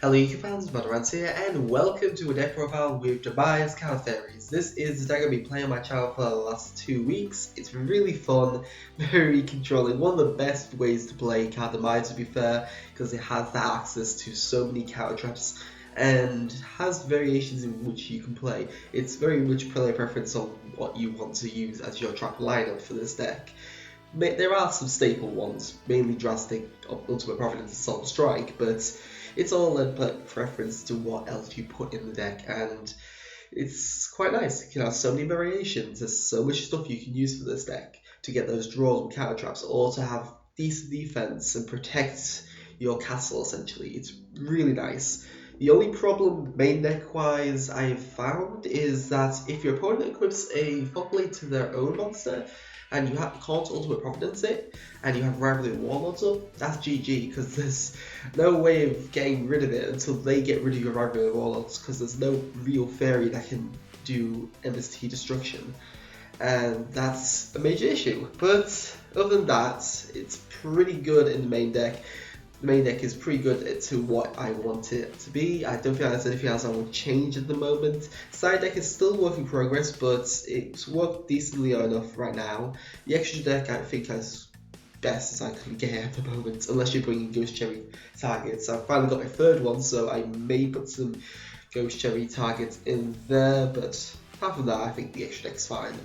Hello YouTube fans, Valorant here, and welcome to a deck profile with Demise Fairies. This is the deck I've been playing on my channel for the last 2 weeks. It's really fun, very controlling, one of the best ways to play Demise to be fair, because it has that access to so many counter traps and has variations in which you can play. It's very much player preference on what you want to use as your trap lineup for this deck. There are some staple ones, mainly Drastic, Ultimate Providence, and Soul Strike, but it's all a preference to what else you put in the deck, and it's quite nice. You can have so many variations. There's so much stuff you can use for this deck to get those draws with counter traps, or to have decent defense and protect your castle. Essentially, it's really nice. The only problem main deck wise I've found is that if your opponent equips a Fogblade to their own monster, and you can't Ultimate Providence it, and you have Rivalry Warlords up, that's GG, because there's no way of getting rid of it until they get rid of your Rivalry Warlords, because there's no real fairy that can do MST destruction, and that's a major issue. But other than that, it's pretty good in the main deck. The main deck is pretty good to what I want it to be. I don't think there's anything else I will change at the moment. Side deck is still work in progress, but it's worked decently enough right now. The extra deck I think is best as I can get at the moment, unless you're bringing Ghost Cherry targets. I've finally got my third one, so I may put some Ghost Cherry targets in there, but apart from that, I think the extra deck's fine.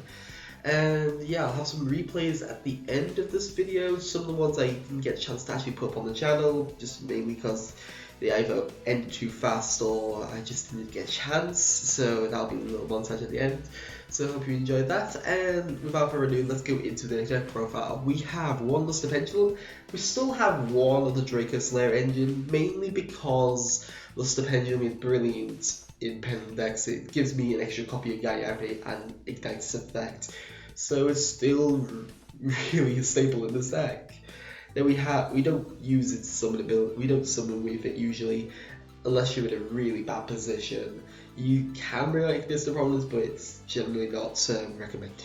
And yeah, I'll have some replays at the end of this video. Some of the ones I didn't get a chance to actually put up on the channel, just mainly because they either ended too fast or I just didn't get a chance, so that'll be a little montage at the end. So I hope you enjoyed that, and without further ado, let's go into the next deck profile. We have one Luster Pendulum. We still have one of the Draco Slayer engine, mainly because Luster Pendulum is brilliant in Pendulum decks. It gives me an extra copy of Yayame and Ignites effect, so it's still really a staple in this deck. Then we don't use its summon ability. We don't summon with it usually, unless you're in a really bad position. You can react this to problems, but it's generally not recommended.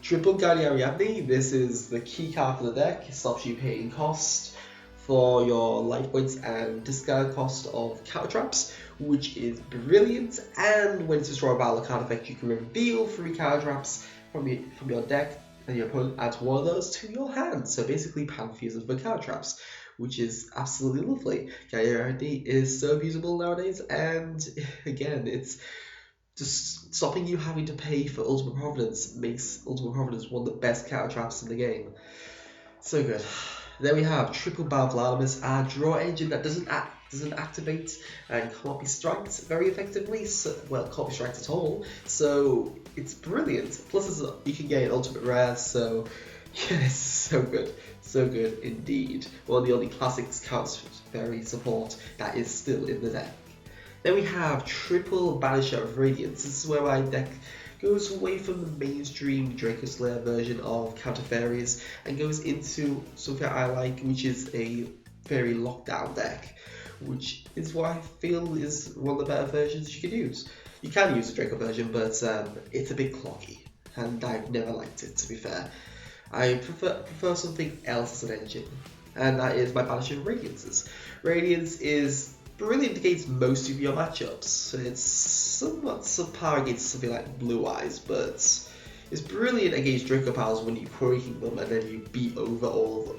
Triple Guardian Ariadne. This is the key card for the deck. It stops you paying cost for your life points and discard cost of counter traps, which is brilliant. And when it's destroyed by a card effect, you can reveal 3 counter traps from your deck, and your opponent adds one of those to your hand. So basically pantheism for counter traps, which is absolutely lovely. Guardian is so usable nowadays, and again, it's just stopping you having to pay for Ultimate Providence makes Ultimate Providence one of the best counter traps in the game. So good. Then we have Triple Bar Vladimus, our draw engine that doesn't activate and can't be striked very effectively. So, well, can't be striked at all. So it's brilliant. Plus, you can get an ultimate rare. So yes, so good indeed. One of the only classics counts fairy support that is still in the deck. Then we have Triple Banisher of Radiance. This is where my deck goes away from the mainstream Draco Slayer version of Counter Fairies and goes into something I like, which is a fairy lockdown deck, which is what I feel is one of the better versions you can use. You can use the Draco version, but it's a bit cloggy, and I've never liked it, to be fair. I prefer something else as an engine, and that is my Banisher of Radiances. Radiance is brilliant against most of your matchups. It's somewhat subpar against something like Blue Eyes, but it's brilliant against Draco Pals when you're breaking them and then you beat over all of them.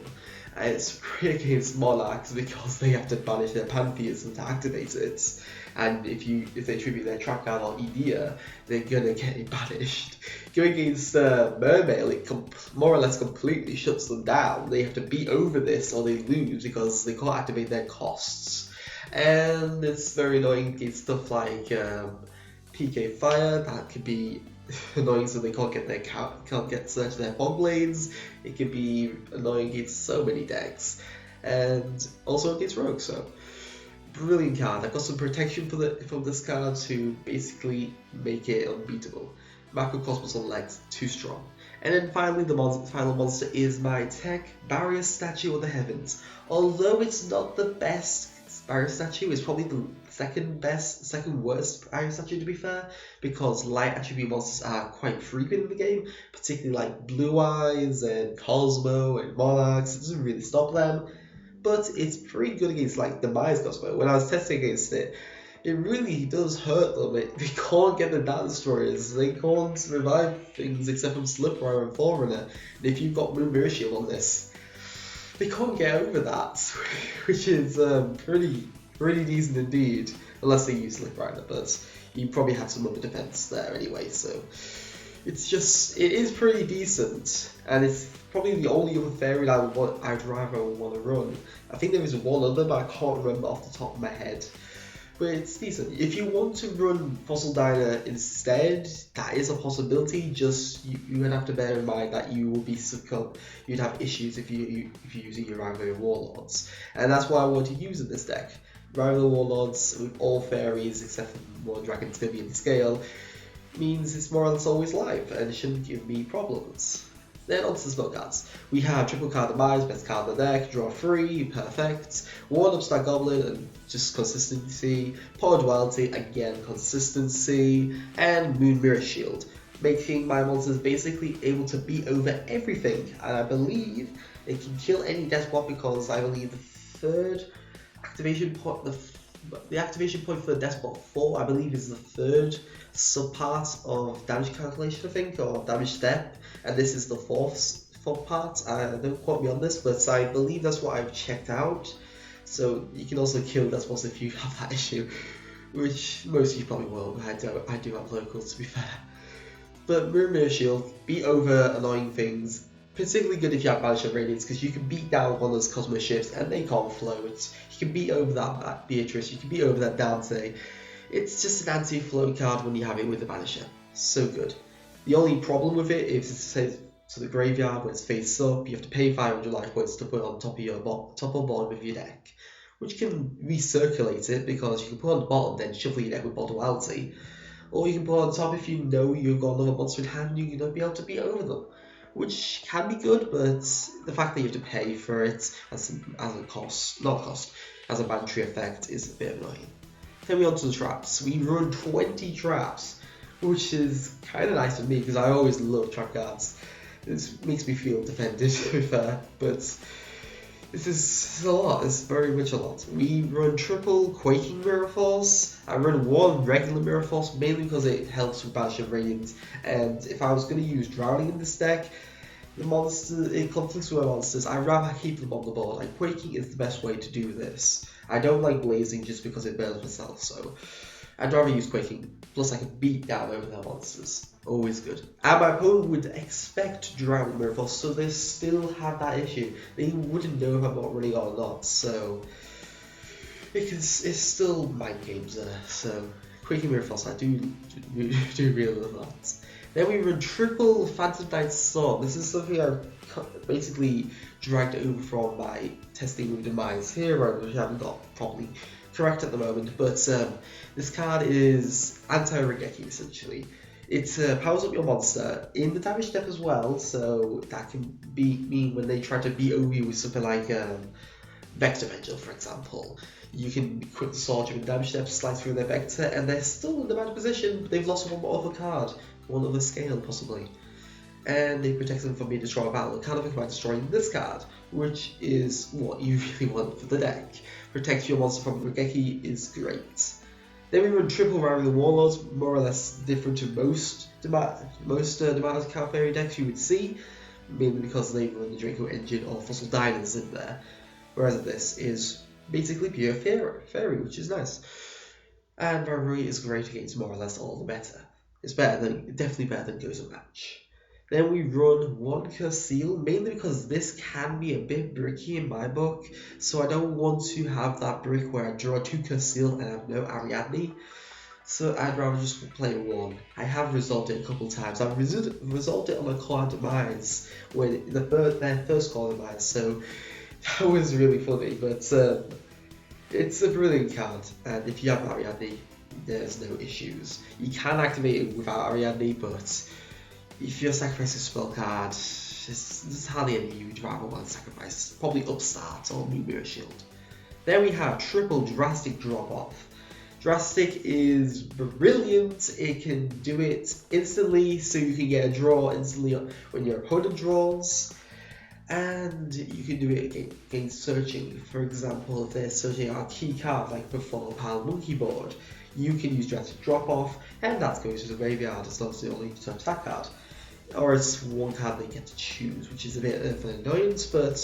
And it's great against Monarchs because they have to banish their Pantheism to activate it. And if they tribute their trap card or Edea, they're gonna get it banished. Going against Mermail, it more or less completely shuts them down. They have to beat over this or they lose because they can't activate their costs. And it's very annoying against stuff like PK Fire. That could be annoying, so they can't get search their Fogblades. It could be annoying against so many decks, and also against Rogue. So brilliant card. I've got some protection from this card to basically make it unbeatable. Macrocosmos on legs, too strong. And then finally, the final monster is my Tech Barrier Statue of the Heavens. Although it's not the best barrier statue, is probably the second worst barrier statue, to be fair, because light attribute monsters are quite frequent in the game, particularly like Blue Eyes and Cosmo and Monarchs. It doesn't really stop them, but it's pretty good against like Demise Cosmo. When I was testing against it, it really does hurt them. They can't get the Data Destroyers, they can't revive things except from Slipwire and Forerunner. And if you've got Moon Mirror Shield on this, they can't get over that, which is pretty decent indeed, unless they use Slipwire, but you probably have some other defense there anyway, so it is pretty decent, and it's probably the only other fairy that I'd rather want to run. I think there is one other, but I can't remember off the top of my head. But it's decent. If you want to run Fossil Diner instead, that is a possibility. Just you would have to bear in mind that you will be you'd have issues if you're using your Rival Warlords, and that's why I want to use in this deck. Rival Warlords with all fairies except for one dragon's going to be in the scale means it's more or less always live and shouldn't give me problems. Then on to the spell cards. We have triple card Demise, best card in the deck, draw 3, perfect. 1 Upstart Goblin, and just consistency. Power Duality, again consistency. And Moon Mirror Shield, making my monsters basically able to beat over everything. And I believe it can kill any death bot because I believe the third activation point, the activation point for the Despot 4, I believe, is the third subpart of damage calculation, I think, or damage step, and this is the fourth part. Don't quote me on this, but I believe that's what I've checked out. So you can also kill Despots if you have that issue, which most of you probably will, but I do have locals, to be fair. But Mirror Shield, beat over annoying things. Particularly good if you have Banishment Radiance, because you can beat down one of those Cosmo ships and they can't float. You can beat over that Beatrice, you can beat over that Dante. It's just an anti-flow card when you have it with the Banisher. So good. The only problem with it is it's sent to the graveyard when it's face up. You have to pay 500 life points to put it on top or bottom of your deck, which can recirculate it because you can put it on the bottom, then shuffle your deck with Duality. Or you can put it on top if you know you've got another monster in hand and you're going to be able to beat over them, which can be good, but the fact that you have to pay for it as a mandatory effect is a bit annoying. Then we on to the traps. We run 20 traps, which is kind of nice for me because I always love trap cards. This makes me feel defended, to be fair, but this is a lot. It's very much a lot. We run triple Quaking Mirror Force. I run 1 regular Mirror Force, mainly because it helps with Banishment Radiance, and if I was going to use Drowning in this deck, it conflicts with my monsters. I'd rather keep them on the board. Like, Quaking is the best way to do this. I don't like Blazing just because it burns myself, so I'd rather use Quaking. Plus, I can beat down over their monsters. Always good. And my opponent would expect Drowning Mirror Force, so they still have that issue. They wouldn't know if I'm not running or not, so it's still mind games there. So, Quaking Mirror Force, I do really love that. Then we run triple Phantom Knight Storm. This is something I've basically dragged over from my testing with Demise Hero, which I haven't got properly correct at the moment. But this card is anti-Regeki, essentially. It powers up your monster in the damage step as well, so that can mean when they try to beat over you with something like Vector Vigil, for example. You can equip the sword with damage step, slice through their Vector, and they're still in the bad position, but they've lost one other card. One other scale, possibly. And they protect them from being destroyed by battle, kind of by destroying this card, which is what you really want for the deck. Protect your monster from Regeki is great. Then we run triple Rival Warlords, more or less different to most Demise Cow Fairy decks you would see, mainly because they run the Draco Engine or Fossil Diners in there, whereas this is basically pure Fairy, which is nice. And Rivalry is great against more or less all the meta. It's definitely better than Goes Match. Then we run 1 Curse Seal, mainly because this can be a bit bricky in my book, so I don't want to have that brick where I draw 2 Curse Seal and have no Ariadne. So I'd rather just play 1. I have resolved it a couple times. I've resolved it on a card Demise when their first card Demise, so that was really funny. But it's a brilliant card, and if you have Ariadne, there's no issues. You can activate it without Ariadne, but if you're sacrificing a spell card, there's hardly any you'd rather want to sacrifice. Probably Upstart or Moon Mirror Shield. Then we have triple Drastic Drop Off. Drastic is brilliant. It can do it instantly, so you can get a draw instantly when your opponent draws. And you can do it against searching. For example, if they're searching on a key card like the £4 monkey board, you can use drastic drop off, and that's going to the graveyard as long as they only touch that card. Or it's one card they get to choose, which is a bit of an annoyance, but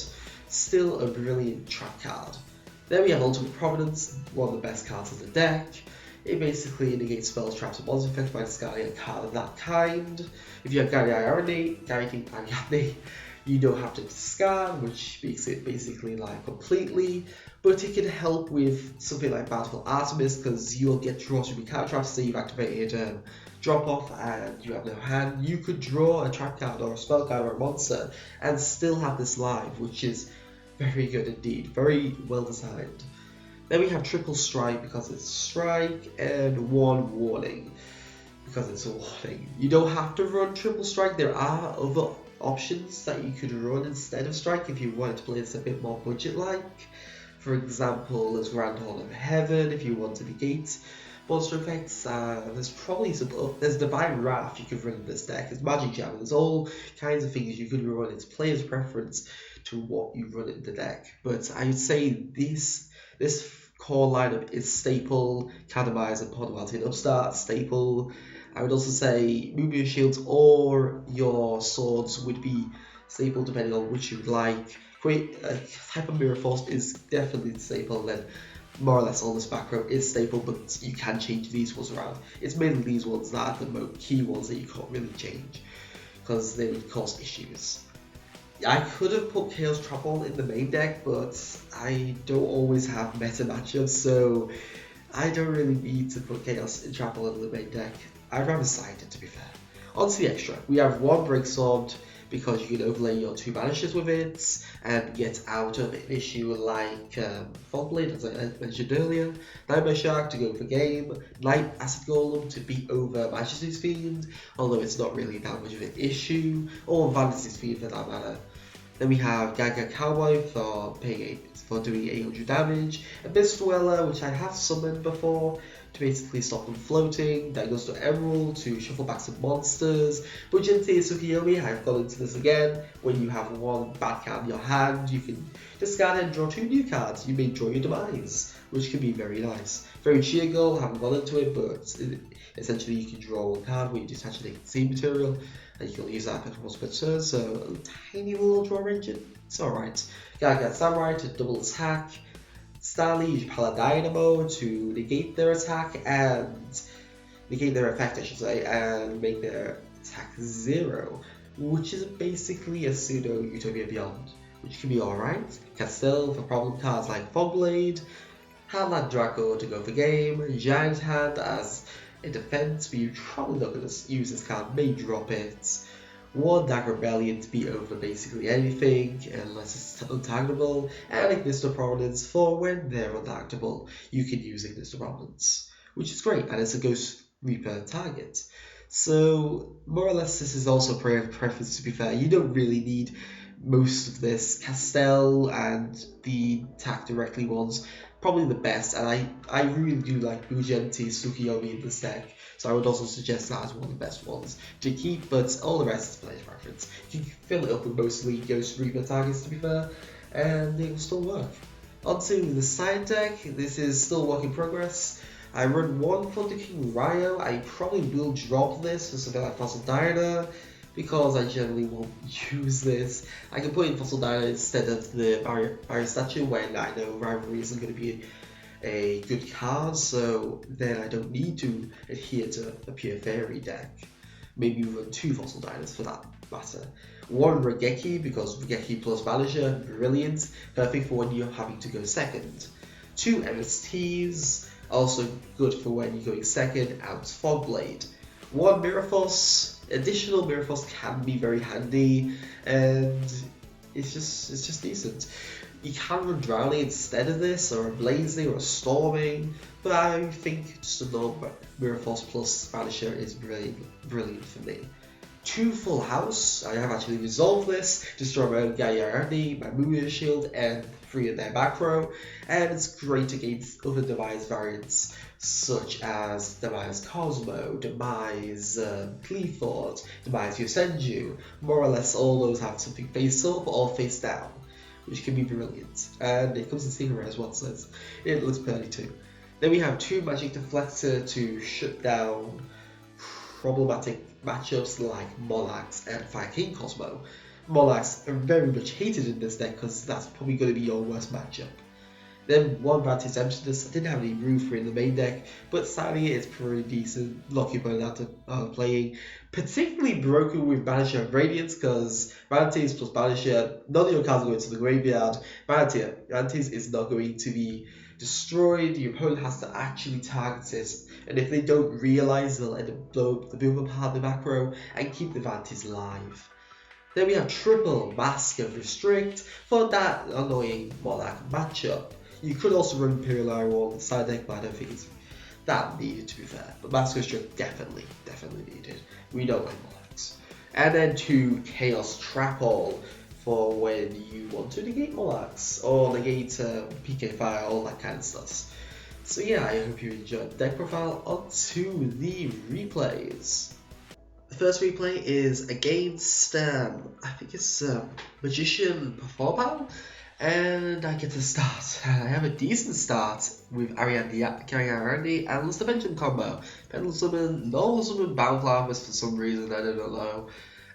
still a brilliant trap card. Then we have Ultimate Providence, one of the best cards in the deck. It basically negates spells, traps, and monster effects by discarding a card of that kind. If you have Guardian Ariadne, you don't have to discard, which makes it basically like completely. But it can help with something like Bountiful Artemis, because you'll get draws from your card traps, say you've activated drop off and you have no hand. You could draw a trap card or a spell card or a monster and still have this live, which is very good indeed, very well designed. Then we have Triple Strike because it's strike, and one warning because it's a warning. You don't have to run Triple Strike. There are other options that you could run instead of strike if you wanted to play this a bit more budget-like. For example, there's Grand Hall of Heaven if you want to negate monster effects. There's Divine Wrath you could run in this deck. There's Magic Jam. There's all kinds of things you could run. It's player's preference to what you run in the deck. But I would say this core lineup is staple, Demise and Podwell Upstart, staple. I would also say Moonbeam Shields or your swords would be staple depending on which you would like. Type of Mirror Force is definitely the staple, then more or less all this back row is staple, but you can change these ones around. It's mainly these ones that are the most key ones that you can't really change because they would cause issues. I could have put Chaos Trapple in the main deck, but I don't always have meta matchups, so I don't really need to put Chaos Trapple in the main deck. I'd rather side it, to be fair. On to the extra. We have one Break Sword because you can overlay your 2 banishes with it and get out of an issue like Fogblade, as I mentioned earlier, Nightmare Shark to go for game, Night Acid Golem to beat over Majesty's Fiend, although it's not really that much of an issue, or Vanity's Fiend for that matter. Then we have Gaga Cowboy for doing 800 damage, and Mistweller, which I have summoned before, to basically stop them floating. That goes to Emerald to shuffle back some monsters. Bujinti Tsukiyomi, I've gone into this again. When you have one bad card in your hand, you can discard it and draw 2 new cards. You may draw your Demise, which can be very nice. Very Chiago, haven't gone into it, but essentially you can draw 1 card where you detach a seed material, and you can use that for once per turn, so a tiny little draw engine. It's alright. Gaga Samurai to double attack. Starly, use Paladynamo to negate their attack and negate their effect, I should say, and make their attack 0, which is basically a pseudo Utopia Beyond, which can be alright. Castell for problem cards like Fogblade, Handland Draco to go for game, Giant Hand as a defense, but you're probably not going to use this card, may drop it. One Dagger Rebellion to beat over basically anything unless it's untargetable, and Ignister Prominence for when they're untargetable, you can use Ignister Prominence, which is great, and it's a Ghost Reaper target. So more or less this is also preference, to be fair. You don't really need most of this. Castell and the attack directly ones, probably the best, and I really do like Bujenti Tsukiyomi in this deck, so I would also suggest that as one of the best ones to keep, but all the rest is player's preference. You can fill it up with mostly Ghost Reaper targets, to be fair, and it will still work. Onto the side deck, this is still work in progress. I run one Thunder King Ryo. I probably will drop this for something like Fossil Diner, because I generally won't use this. I can put in Fossil Diner instead of the Barrier Statue when I know Rivalry isn't going to be a good card, so then I don't need to adhere to a pure Fairy deck. Maybe run 2 Fossil Diners for that matter. One Regeki, because Regeki plus Vanisher, brilliant, perfect for when you're having to go second. 2 MSTs, also good for when you're going second, out Fogblade. 1 Mirror Force. Additional Mirror Force can be very handy, and it's just decent. You can run Drowning instead of this, or a Blazing, or a Storming, but I think just a normal Mirror Force plus Vanisher is brilliant for me. 2 full house. I have actually resolved this, destroy my own Gaia, my Moving Shield, and 3 of their back row, and it's great against other Demise variants such as Demise Cosmo, Demise Cleethord, Demise Yosenju. More or less all those have something face up or face down, which can be brilliant. And it comes in single rare as well, so it looks pretty too. Then we have 2 Magic Deflector to shut down problematic matchups like Molax and Fire King Cosmo. Molax are very much hated in this deck because that's probably going to be your worst matchup. Then 1 Vantage Emptiness. I didn't have any room for it in the main deck, but sadly it's pretty decent. Lucky opponent out of playing. Particularly broken with Banisher of Radiance because Vantage plus Banisher, none of your cards go into the graveyard. Vantage is not going to be destroyed. Your opponent has to actually target it, and if they don't realize, they'll end up blowing the boom apart the back row and keep the Vantage alive. Then we have triple Mask of Restrict for that annoying Monarch matchup. You could also run Imperial Iron on the side deck, but I don't think it's that needed, to be fair. But Mask of Restrict definitely needed. We don't like Monarchs. And then 2 Chaos Trap All for when you want to negate Monarchs or negate PK Fire, all that kind of stuff. So yeah, I hope you enjoyed the deck profile. On to the replays. The first replay is against, I think it's Magician Performance, and I get to start. I have a decent start with Ariadne and Luster Benjamin combo. Pendulum Summon, Normal Summon Bound Llamas for some reason, I don't know.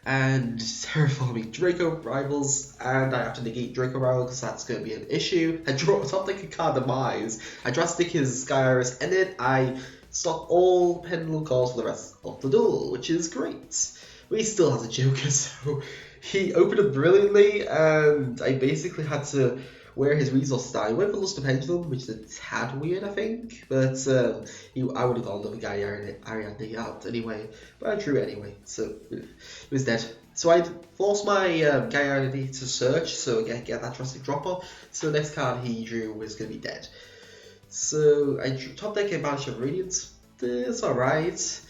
And Terraforming Draco Rivals, and I have to negate Draco Rivals because that's going to be an issue. I draw top deck a card Demise, I drastic his Sky Iris, and then I stop all Pendulum calls for the rest of the duel, which is great. But he still has a Joker, so he opened up brilliantly, and I basically had to wear his resources down. He went for Luster Pendulum, which is a tad weird, I think, but I would have got another guy Ariadne out anyway, but I drew it anyway, so it was dead. So I forced my guy Ariadne to search, so again, get that drastic drop off, so the next card he drew was going to be dead. So I drew top deck a Banisher of Radiance. It's alright,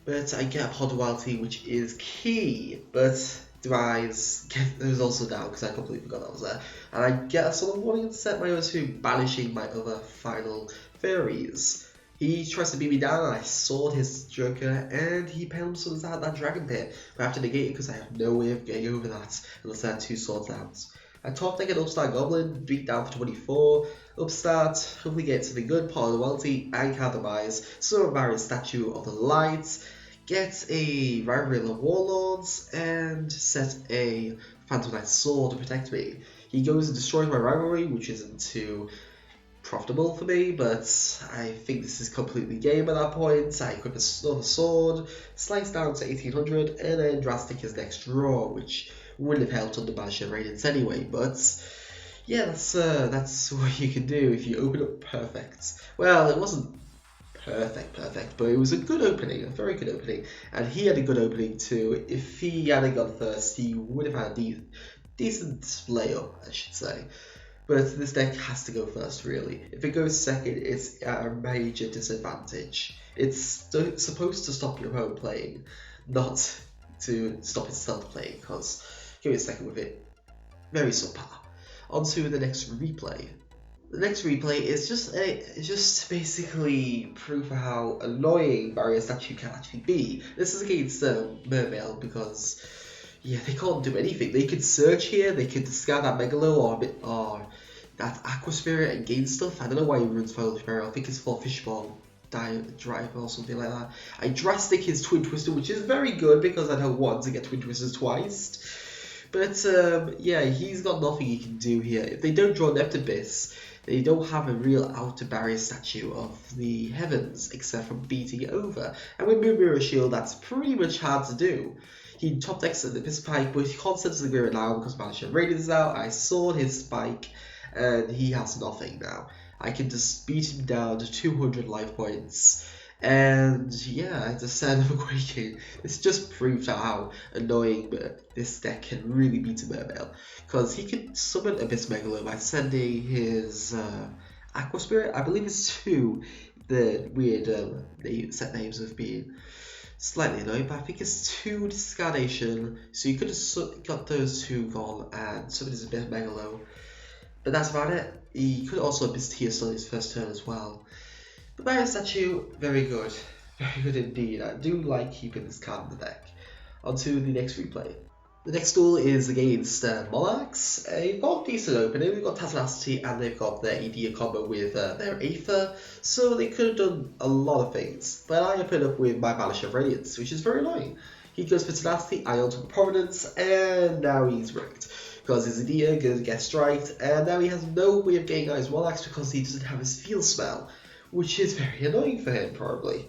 but I get a Pod Royalty, which is key, but Demise was also down because I completely forgot that was there. And I get a Solemn Warning and set my own to banishing my other final Fairies. He tries to beat me down, and I sword his Joker, and he Pendulum Summons out that Dragon Pit. But I have to negate it because I have no way of getting over that unless I have 2 swords out. I top deck an Upstart Goblin, beat down for 24. Upstart, hopefully get something good, Pod Royalty, and card Demise. Summon Baron Statue of the Light. Get a Rivalry of Warlords, and set a Phantom Knight Sword to protect me. He goes and destroys my Rivalry, which isn't too profitable for me, but I think this is completely game at that point. I equip another sword, slice down to 1800, and then drastic his next draw, which wouldn't have helped under Banisher Radiance anyway, but yeah, that's what you can do if you open up perfect. Well, it wasn't perfect, but it was a good opening, a very good opening, and he had a good opening too. If he hadn't gone first, he would have had a decent layup, I should say. But this deck has to go first, really. If it goes second, it's at a major disadvantage. It's supposed to stop your opponent playing, not to stop itself playing, because give it second with it. Very subpar. On to the next replay. The next replay is just basically proof of how annoying Barrier Statue can actually be. This is against Mermail because, yeah, they can't do anything. They could search here, they could discard that Megalo or that Aqua Spirit and gain stuff. I don't know why he runs Foolish Barrier. I think it's for Fishball Drive or something like that. I drastic his Twin Twister, which is very good because I don't want to get Twin Twisters twice. But yeah, he's got nothing he can do here. If they don't draw Neptibus, they don't have a real outer barrier statue of the heavens, except for beating it over. And with Mirror Shield, that's pretty much hard to do. He top decks the Piss Spike, but he can't send to the Mirror now because Banisher Radiance is out. I sword his Spike, and he has nothing now. I can just beat him down to 200 life points. And yeah, the Sand of Awakening. This just proves how annoying this deck can really be to Mermail. Because he can summon Abyss Megalo by sending his Aqua Spirit. I believe it's 2, the weird set names of being. slightly annoying, but I think it's 2 discardation, so you could have got those 2 gone, and something is a bit mega low. But that's about it. He could also have missed Tears on his first turn as well. But Mario statue, very good. Very good indeed. I do like keeping this card in the deck. On to the next replay. The next duel is against Monarchs. They've got a decent opening. They've got Tenacity and they've got their ED combo with their Aether, so they could have done a lot of things. But I open up with my Banish of Radiance, which is very annoying. He goes for Tenacity, I onto Providence, and now he's wrecked. Because his Idea going to get striked, and now he has no way of getting out his Monarchs because he doesn't have his Field Spell, which is very annoying for him, probably.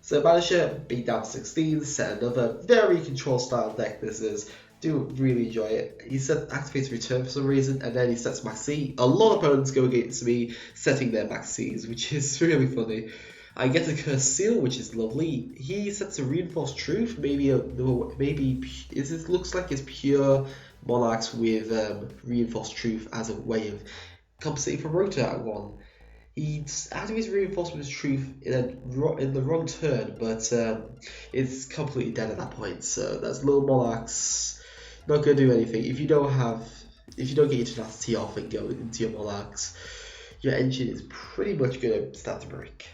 So Banisher, beat down to 16, set another very control style deck this is. Do really enjoy it. He set activates return for some reason, and then he sets Max C. A lot of opponents go against me setting their Max Cs, which is really funny. I get a Curse Seal, which is lovely. He sets a Reinforced Truth, maybe it looks like it's pure Monarchs with Reinforced Truth as a way of compensating for Rota at 1. He activates Reinforcement Truth in the wrong turn, but it's completely dead at that point. So that's little Monarchs not going to do anything. If you don't get your Tenacity off and go into your Monarchs, your engine is pretty much going to start to break,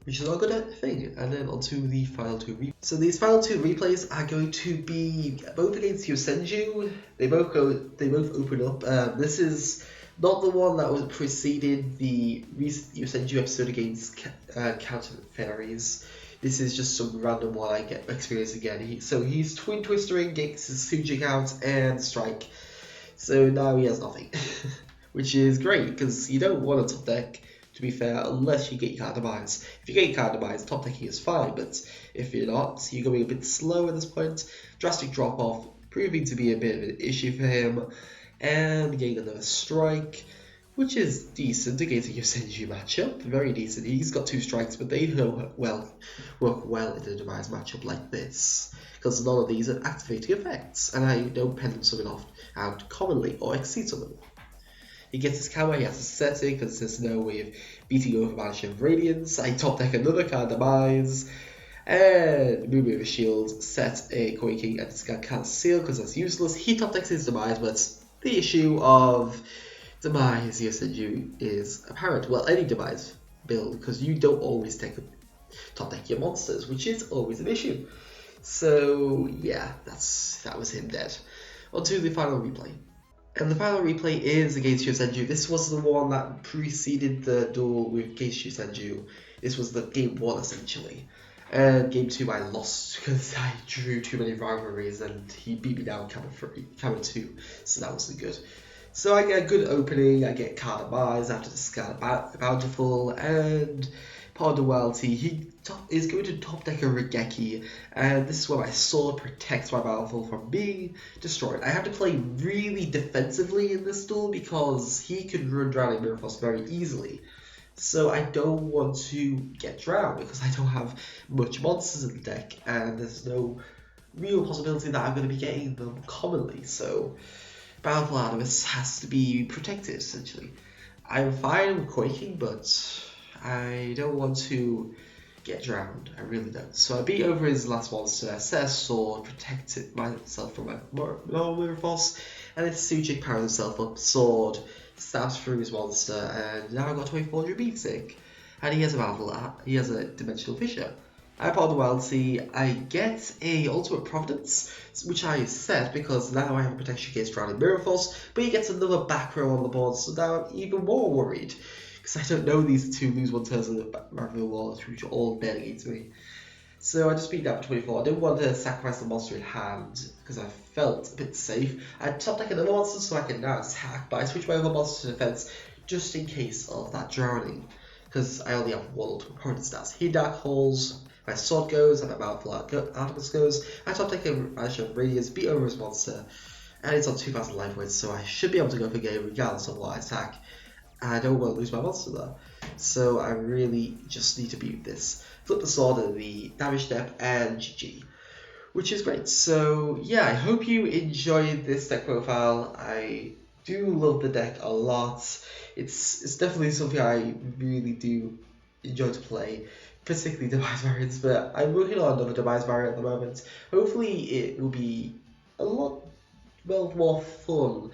which is not a good thing. And then on to the final 2 replays. So these final 2 replays are going to be both against Yosenju. They both open up. This is not the one that was preceding the recent Yosenju episode against Counter Fairies. This is just some random one I get experience again. He's Twin Twistering, gets his Sujik out, and Strike. So now he has nothing, which is great because you don't want a top deck, to be fair, unless you get your card Demise. If you get your card Demise, top decking is fine, but if you're not, you're going a bit slow at this point. Drastic drop off, proving to be a bit of an issue for him, and getting another Strike, which is decent against a Yosenju matchup. Very decent. He's got 2 strikes, but they work well in a Demise matchup like this, because none of these are activating effects, and I don't Pendant Summon out commonly or Exceed Summon. He gets his counter, he has to set it because there's no way of beating over Banish of Radiance. I top deck another card Demise, and move with a shield, set a Quaking, and discard Can't Seal because that's useless. He top decks his Demise, but the issue of Demise Yosenju is apparent. Well, any Demise build, because you don't always top deck your monsters, which is always an issue. So yeah, that was him dead. On to the final replay. And the final replay is against Yosenju. This was the one that preceded the duel with against Yosenju. This was the game 1 essentially. And game 2 I lost because I drew too many rivalries and he beat me down camera 2, so that wasn't good. So I get a good opening, I get card Demise after discard Bountiful, and part of the Duality, he is going to top deck a Regeki, and this is where my sword protects my Bountiful from being destroyed. I have to play really defensively in this duel because he could run Drowning Mirror Force very easily. So I don't want to get drowned because I don't have much monsters in the deck, and there's no real possibility that I'm going to be getting them commonly. So Bountiful Animus has to be protected, essentially. I'm fine with Quaking, but I don't want to get drowned. I really don't. So I beat over his last monster, set a sword, protected myself from my normal Mirror Force, and then Sujik powers himself up, sword, stabs through his monster, and now I've got 2400 beating. And he has a Dimensional Fissure. I part of the Duality, I get a Ultimate Providence, which I set because now I have a protection against Drowning Mirror Force, but he gets another back row on the board, so now I'm even more worried. Because I don't know these 2 lose 1 turns in the Ravenous Walls, which are all dead against me. So I just beat that for 24. I didn't want to sacrifice the monster in hand because I felt a bit safe. I top deck another monster so I can now attack, but I switch my other monster to defense just in case of that drowning. Because I only have 1 Ultimate Providence stats. He Dark Holes, my sword goes, and my Bountiful Artemis goes. I top deck a Banish of Radiance, beat over his monster, and it's on 2000 life points, so I should be able to go for game regardless of what I attack. I don't want to lose my monster there, so I really just need to beat this. Flip the sword at the damage step and GG, which is great. So yeah, I hope you enjoyed this deck profile. I do love the deck a lot. It's definitely something I really do enjoy to play, particularly Demise variants, but I'm working on another Demise variant at the moment. Hopefully it will be a lot more fun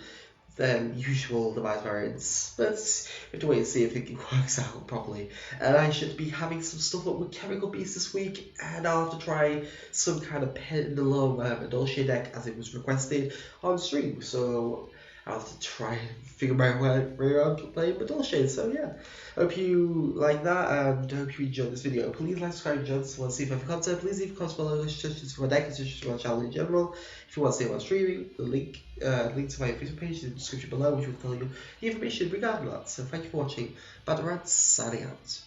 than usual Demise variants, but we have to wait and see if it works out properly. And I should be having some stuff up with Chemical Beast this week, and I'll have to try some kind of pendulum Dolce deck as it was requested on stream, so I'll have to try and figure my way around playing with Dolce. So yeah, hope you like that, and hope you enjoyed this video. Please like, subscribe, and join us if you want to see further content. Please leave comments below, suggestions for my deck, and suggestions for my channel in general. If you want to see what I'm streaming, the link to my Facebook page is in the description below, which will tell you the information regarding that. So thank you for watching. Bad Rats, signing out.